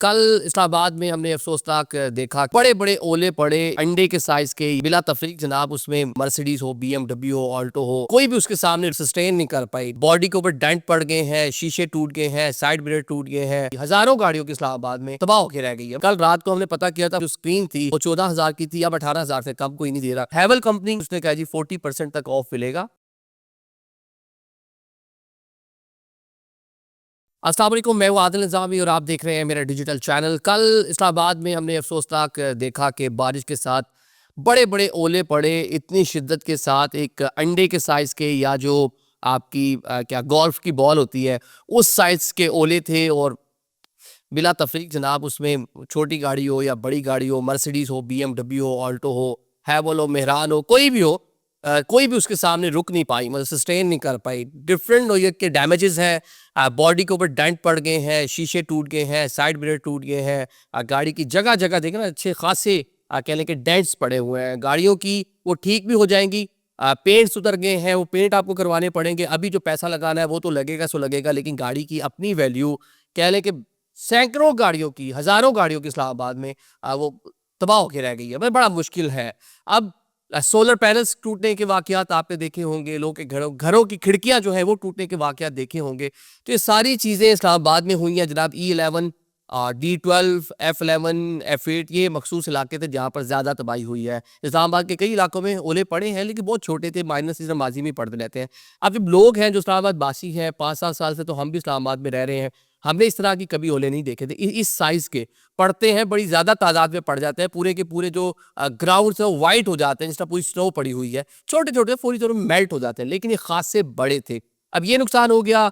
कल इस्लामाबाद में हमने अफसोसनाक देखा, बड़े बड़े ओले पड़े अंडे के साइज के, बिला तफरीक जनाब। उसमें मर्सिडीज हो, BMW हो, ऑल्टो हो, कोई भी उसके सामने सस्टेन नहीं कर पाई। बॉडी के ऊपर डेंट पड़ गए हैं, शीशे टूट गए हैं, साइड मिरर टूट गए हैं। हजारों गाड़ियों की इस्लामाबाद में तबाह होकर रह गई है। कल रात को हमने पता किया था, जो स्क्रीन थी वो 14,000 की थी, अब 18,000 से कम कोई नहीं दे रहा। हैवल कंपनी उसने कहा जी 40% तक ऑफ मिलेगा। अस्सलाम वालेकुम, मैं हूं आदिल निज़ामी और आप देख रहे हैं मेरा डिजिटल चैनल। कल इस्लामाबाद में हमने अफसोसनाक देखा कि बारिश के साथ बड़े बड़े ओले पड़े, इतनी शिद्दत के साथ। एक अंडे के साइज़ के, या जो आपकी क्या गोल्फ की बॉल होती है, उस साइज़ के ओले थे। और बिला तफरीक जनाब, उसमें छोटी गाड़ी हो या बड़ी गाड़ी हो, मर्सिडीज़ हो, BMW हो, ऑल्टो हो, हैवल हो, मेहरान हो, कोई भी हो, कोई भी उसके सामने रुक नहीं पाई, मतलब सस्टेन नहीं कर पाई। डिफरेंट नोयत के डैमेजेस हैं, बॉडी के ऊपर डेंट पड़ गए हैं, शीशे टूट गए हैं, साइड मिरर टूट गए हैं। गाड़ी की जगह जगह देखें ना, अच्छे खासे कह लें कि डेंट्स पड़े हुए हैं। गाड़ियों की वो ठीक भी हो जाएंगी, पेंट्स उतर गए हैं, वो पेंट आपको करवाने पड़ेंगे। अभी जो पैसा लगाना है वो तो लगेगा सो लगेगा, लेकिन गाड़ी की अपनी वैल्यू, कह लें कि सैकड़ों गाड़ियों की, हजारों गाड़ियों की इस्लामाबाद में वो तबाह होकर रह गई है। भाई बड़ा मुश्किल है। अब सोलर पैनल्स टूटने के वाकयात आपने देखे होंगे, लोगों के घरों घरों की खिड़कियां जो है वो टूटने के वाकयात देखे होंगे। तो ये सारी चीज़ें इस्लामाबाद में हुई हैं जनाब। E11, D12, F11, F8, ये मखसूस इलाके थे जहाँ पर ज़्यादा तबाही हुई है। इस्लामाबाद के कई इलाकों में ओले पड़े हैं, लेकिन बहुत छोटे थे, माइनर सीजन माजी में पड़ते रहते हैं। अब जब लोग हैं जो इस्लामाबाद बासी हैं, 5-7 साल से तो हम भी इस्लामाबाद में रह रहे हैं, हमने इस तरह की कभी ओले नहीं देखे थे इस साइज़ के। पड़ते हैं, बड़ी ज़्यादा तादाद में पड़ जाते हैं, पूरे के पूरे जो ग्राउंड्स हैं वो वाइट हो जाते हैं, जिस तरह पूरी स्नो पड़ी हुई है। छोटे छोटे पूरी तरह मेल्ट हो जाते हैं, लेकिन ये खासे बड़े थे। अब ये नुकसान हो गया,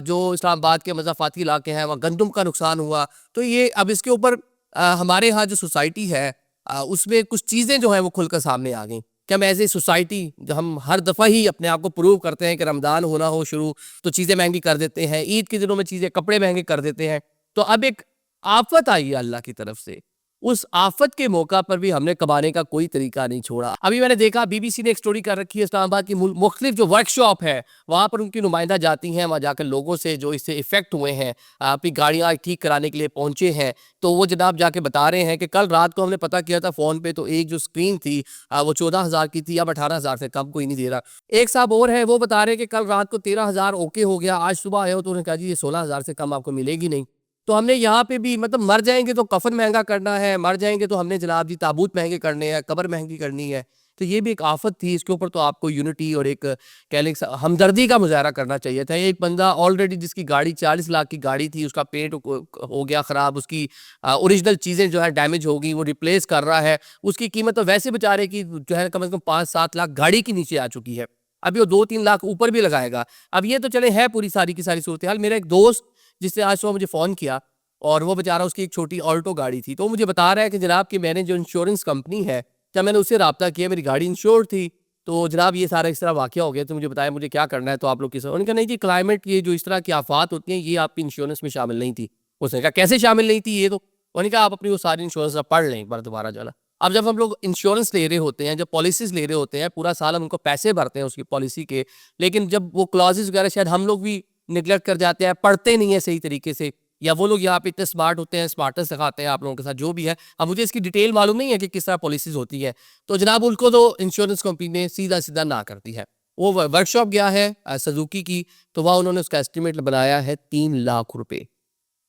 जो इस्लामाबाद के मज़ाफ़ाती इलाके हैं वहाँ गंदम का नुकसान हुआ। तो ये अब इसके ऊपर हमारे यहाँ जो सोसाइटी है, उसमें कुछ चीज़ें जो हैं वो खुलकर सामने आ गई कि हम एज ए सोसाइटी, जो हम हर दफ़ा ही अपने आप को प्रूव करते हैं कि रमज़ान होना हो शुरू तो चीज़ें महंगी कर देते हैं, ईद के दिनों में चीज़ें कपड़े महंगे कर देते हैं। तो अब एक आफत आई है अल्लाह की तरफ से, उस आफत के मौका पर भी हमने कमाने का कोई तरीका नहीं छोड़ा। अभी मैंने देखा BBC ने एक स्टोरी कर रखी है, इस्लामाबाद की मुख्तलिफ जो वर्कशॉप है वहाँ पर उनकी नुमाइंदा जाती हैं, वहाँ जाकर लोगों से जो इससे इफेक्ट हुए हैं, अपनी गाड़ियाँ ठीक कराने के लिए पहुँचे हैं, तो वो जनाब जाके बता रहे हैं कि कल रात को हमने पता किया था फ़ोन पे, तो एक जो स्क्रीन थी वो 14,000 की थी, अब 18,000 से कम कोई नहीं दे रहा। एक साहब और है, वो बता रहे हैं कि कल रात को 13,000 ओके हो गया, आज सुबह आए हो तो उन्होंने कहा जी ये 16,000 से कम आपको मिलेगी नहीं। तो हमने यहाँ पे भी, मतलब मर जाएंगे तो कफन महंगा करना है, मर जाएंगे तो हमने जनाब जी ताबूत महंगे करने हैं, कब्र महंगी करनी है। तो ये भी एक आफत थी, इसके ऊपर तो आपको यूनिटी और एक कह लें हमदर्दी का मुजाहरा करना चाहिए था। एक बंदा ऑलरेडी जिसकी गाड़ी 40 लाख की गाड़ी थी, उसका पेंट हो गया ख़राब, उसकी ओरिजिनल चीज़ें जो है डैमेज हो गई, वो रिप्लेस कर रहा है। उसकी कीमत तो वैसे बेचारे की जो है कम से कम 5-7 लाख गाड़ी के नीचे आ चुकी है। अभी वो 2-3 लाख ऊपर भी लगाएगा। अब ये तो चले है पूरी सारी की सारी सूरत हाल। मेरा एक दोस्त जिसने आज सुबह मुझे फ़ोन किया, और वो बेचारा, उसकी एक छोटी ऑल्टो गाड़ी थी, तो मुझे बता रहा है कि जनाब कि मैंने जो इंश्योरेंस कंपनी है, जब मैंने उससे रब्ता किया, मेरी गाड़ी इंश्योर थी, तो जनाब ये सारा इस तरह वाक़या हो गया, तो मुझे बताया मुझे क्या करना है, तो आप लोग किस, उन्होंने कहा नहीं जी क्लाइमेट, ये जो इस तरह की आफात होती हैं ये आपकी इंश्योरेंस में शामिल नहीं थी। उसने कहा कैसे शामिल नहीं थी ये तो? उन्होंने कहा आप अपनी वो सारी इंश्योरेंस पढ़ लें एक बार दोबारा जो है ना। अब जब हम लोग इंश्योरेंस ले रहे होते हैं, जब पॉलिसीज़ ले रहे होते हैं, पूरा साल हम उनको पैसे भरते हैं उसकी पॉलिसी के, लेकिन जब वो क्लॉज़ेज़ वगैरह शायद हम लोग भी नेगलेक्ट कर जाते हैं, पढ़ते नहीं है सही तरीके से, या वो लोग यहाँ पे इतने स्मार्ट होते हैं, स्मार्टनेस दिखाते हैं आप लोगों के साथ, जो भी है। अब मुझे इसकी डिटेल मालूम नहीं है कि किस तरह पॉलिसीज़ होती है, तो जनाब उनको तो इंश्योरेंस कंपनी ने सीधा-सीधा ना कर दी है। वो वर्कशॉप गया है सुजुकी की, तो वहाँ उन्होंने उसका एस्टीमेट बनाया है 3 लाख रुपए।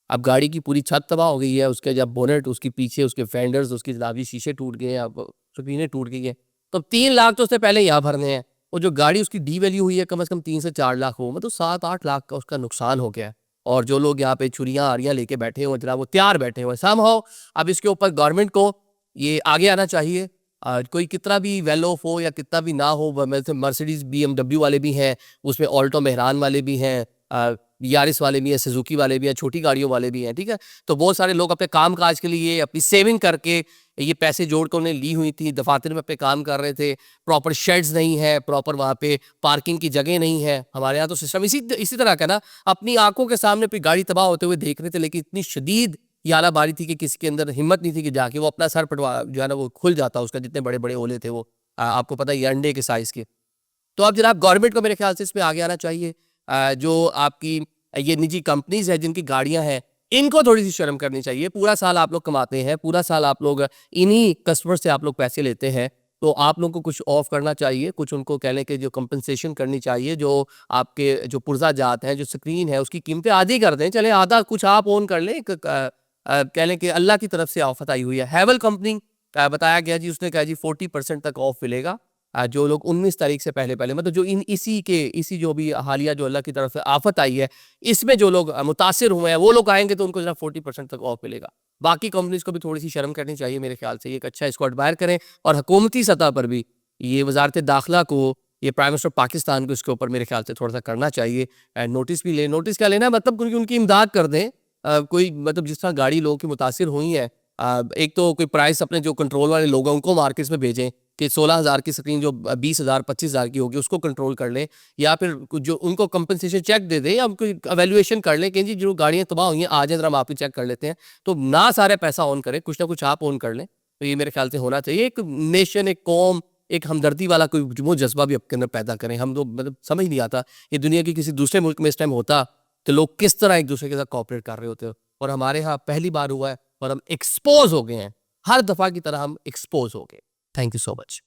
अब गाड़ी की पूरी छत तबाह हो गई है, उसके जब बोनेट, उसके पीछे उसके फेंडर्स, उसकी जनाब ये शीशे टूट गए हैं, अब स्क्रीनें टूट गई हैं। तो 3 लाख तो उससे पहले यहाँ भरने हैं, और जो गाड़ी उसकी डी वैल्यू हुई है कम से कम 3 से 4 लाख हो, मतलब 7-8 लाख का उसका नुकसान हो गया है। और जो लोग यहाँ पे छुरियाँ आरियाँ लेके बैठे हुए हैं जनाब, वो तैयार बैठे हुए हैं समहाउ। अब इसके ऊपर गवर्नमेंट को ये आगे आना चाहिए। कोई कितना भी वेल ऑफ हो या कितना भी ना हो, मर्सिडीज BMW वाले भी हैं, उसमें ऑल्टो मेहरान वाले भी हैं, यारिस वाले भी हैं, सुजुकी वाले भी हैं, छोटी गाड़ियों वाले भी हैं, ठीक है। तो बहुत सारे लोग अपने काम काज के लिए अपनी सेविंग करके ये पैसे जोड़ कर उन्हें ली हुई थी, दफातर में अपने काम कर रहे थे, प्रॉपर शेड्स नहीं है, प्रॉपर वहाँ पे पार्किंग की जगह नहीं है। हमारे यहाँ तो सिस्टम इसी तरह का ना, अपनी आंखों के सामने अपनी गाड़ी तबाह होते हुए देख रहे थे, लेकिन इतनी शदीद याला बारी थी कि किसी के अंदर हिम्मत नहीं थी कि जाके वो अपना सर पटवा, जो है ना वो खुल जाता उसका, जितने बड़े बड़े ओले थे वो, आपको पता ही है, अंडे के साइज़ के। तो अब जनाब गवर्नमेंट को मेरे ख्याल से इसमें आगे आना चाहिए। जो आपकी ये निजी कंपनीज़ हैं जिनकी गाड़ियाँ हैं, इनको थोड़ी सी शर्म करनी चाहिए। पूरा साल आप लोग कमाते हैं, पूरा साल आप लोग इन्हीं कस्टमर से आप लोग पैसे लेते हैं, तो आप लोगों को कुछ ऑफ करना चाहिए, कुछ उनको कहने के जो कंपनसेशन करनी चाहिए, जो आपके जो पुर्जा जात हैं, जो स्क्रीन है, उसकी कीमतें आधी कर दें। चले आधा कुछ आप ओन कर लें। कह लें कि अल्लाह की तरफ से ऑफर आई हुई है। हैवेल कंपनी बताया गया जी, उसने कहा जी 40% तक ऑफ मिलेगा। जो लोग 19 तारीख से पहले-पहले मतलब जो इसी जो भी हालिया जो अल्लाह की तरफ से आफ़त आई है, इसमें जो लोग मुतासिर हुए हैं, वो लोग आएँगे तो उनको जरा 40% तक ऑफ मिलेगा। बाकी कंपनीज़ को भी थोड़ी-सी शर्म करनी चाहिए मेरे ख़्याल से, ये एक अच्छा इसको एडमायर करें और हुकूमती सतह पर भी ये वज़ारत दाखिला को, ये प्राइम मिनिस्टर पाकिस्तान को इसके ऊपर मेरे ख़्याल से थोड़ा-सा करना चाहिए। नोटिस भी लें, नोटिस क्या लेना है मतलब उनकी इमदाद कर दें। कोई मतलब जिस तरह गाड़ी लोगों की मुतासिर हुई है, एक तो कोई प्राइस अपने जो कंट्रोल वाले लोग हैं उनको मार्केट्स में भेजें कि 16,000 की स्क्रीन जो 20,000 25,000 की होगी उसको कंट्रोल कर लें, या फिर जो उनको कंपनसेशन चेक दे दें, या कोई एवेल्युएशन कर लें कि जी जो गाड़ियाँ तबाह हुई हैं आ जाए, ज़रा हम आप ही चेक कर लेते हैं। तो ना सारे पैसा ऑन करें, कुछ ना कुछ आप ऑन कर लें। तो ये मेरे ख्याल से होना चाहिए। एक नेशन, एक कौम, एक हमदर्दी वाला कोई वो जज्बा भी आपके अंदर पैदा करें। हम तो मतलब समझ नहीं आता, ये दुनिया के किसी दूसरे मुल्क में इस टाइम होता तो लोग किस तरह एक दूसरे के साथ कोऑपरेट कर रहे होते, और हमारे यहाँ पहली बार हुआ है और हम एक्सपोज हो गए हैं। हर दफा की तरह हम एक्सपोज हो गए। Thank you so much.